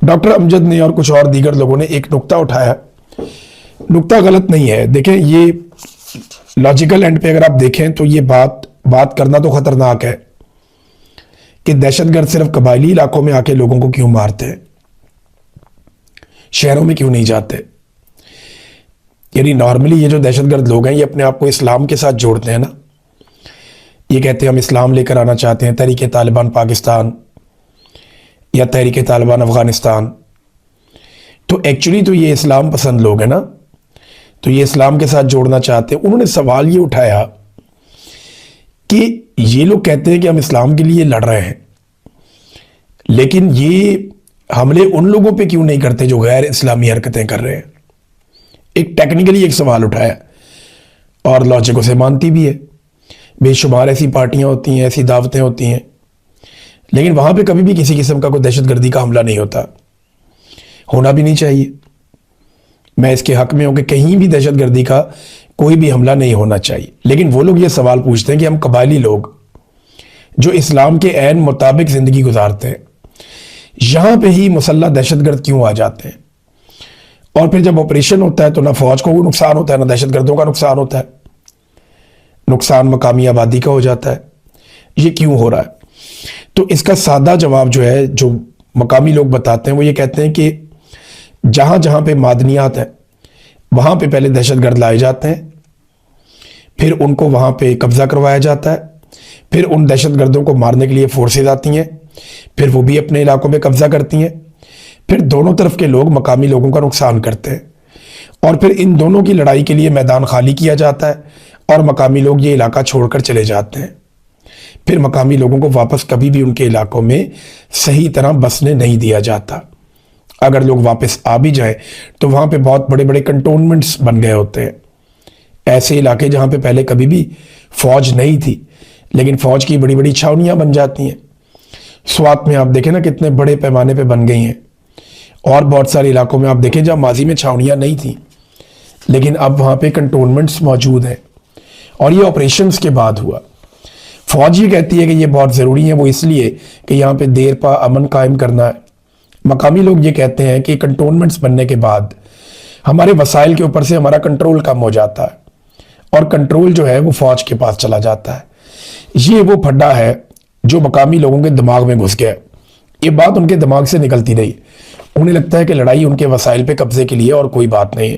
Doctor Amjad ने और कुछ और दीगर लोगों ने एक नुक्ता उठाया। नुक्ता गलत नहीं है। देखें, ये लॉजिकल एंड पे अगर आप देखें तो ये बात करना तो खतरनाक है कि दहशतगर्द सिर्फ कबायली इलाकों में आके लोगों को क्यों मारते हैं, शहरों में क्यों नहीं जाते। यानी नॉर्मली ये जो दहशतगर्द लोग हैं ये अपने आप को इस्लाम के साथ जोड़ते हैं ना। ये कहते हैं हम इस्लाम लेकर आना चाहते हैं, तहरीक तालिबान पाकिस्तान या तहरीक तालिबान अफगानिस्तान। तो एक्चुअली तो ये इस्लाम पसंद लोग हैं ना, तो ये इस्लाम के साथ जोड़ना चाहते हैं। उन्होंने सवाल ये उठाया कि ये लोग कहते हैं कि हम इस्लाम के लिए लड़ रहे हैं, लेकिन ये हमले उन लोगों पे क्यों नहीं करते जो गैर इस्लामी हरकतें कर रहे हैं। एक टेक्निकली एक सवाल उठाया और लॉजिक उसे मानती भी है। बेशुमार ऐसी पार्टियां होती हैं, ऐसी दावतें होती हैं, लेकिन वहां पे कभी भी किसी किस्म का कोई दहशतगर्दी का हमला नहीं होता, होना भी नहीं चाहिए। मैं इसके हक में हूं कि कहीं भी दहशतगर्दी का कोई भी हमला नहीं होना चाहिए। लेकिन वो लोग ये सवाल पूछते हैं कि हम कबायली लोग जो इस्लाम के ऐन मुताबिक जिंदगी गुजारते हैं, यहां पे ही मुसल्लह दहशतगर्द क्यों आ जाते हैं। और फिर जब ऑपरेशन होता है तो ना फौज को नुकसान होता है, ना दहशतगर्दों का नुकसान होता है, नुकसान मकामी आबादी का हो जाता है। ये क्यों हो रहा है? तो इसका सादा जवाब जो है, जो मकामी लोग बताते हैं, वो ये कहते हैं कि जहां जहां पे मादनियात है वहां पे पहले दहशतगर्द लाए जाते हैं, फिर उनको वहां पे कब्जा करवाया जाता है, फिर उन दहशतगर्दों को मारने के लिए फोर्सेज आती हैं, फिर वो भी अपने इलाकों में कब्जा करती हैं, फिर दोनों तरफ के लोग मकामी लोगों का नुकसान करते हैं, और फिर इन दोनों की लड़ाई के लिए मैदान खाली किया जाता है और मकामी लोग ये इलाका छोड़कर चले जाते हैं। फिर मकामी लोगों को वापस कभी भी उनके इलाकों में सही तरह बसने नहीं दिया जाता। अगर लोग वापस आ भी जाएं तो वहां पे बहुत बड़े बड़े कंटोनमेंट्स बन गए होते हैं, ऐसे इलाके जहां पे पहले कभी भी फौज नहीं थी, लेकिन फौज की बड़ी बड़ी छावनियां बन जाती हैं। स्वात में आप देखें ना कितने बड़े पैमाने पे बन गई हैं, और बहुत सारे इलाकों में आप देखें जहां माजी में छावनियां नहीं थी, लेकिन अब वहां पे कंटोनमेंट्स मौजूद हैं। और ये ऑपरेशंस के बाद हुआ। फौज ये कहती है कि ये बहुत ज़रूरी है, वो इसलिए कि यहाँ पे देर पा अमन कायम करना है। मकामी लोग ये कहते हैं कि कंटोनमेंट्स बनने के बाद हमारे वसाइल के ऊपर से हमारा कंट्रोल कम हो जाता है, और कंट्रोल जो है वो फौज के पास चला जाता है। ये वो फड्डा है जो मकामी लोगों के दिमाग में घुस गया। ये बात उनके दिमाग से निकलती नहीं, उन्हें लगता है कि लड़ाई उनके वसाइल पे कब्जे के लिए और कोई बात नहीं है।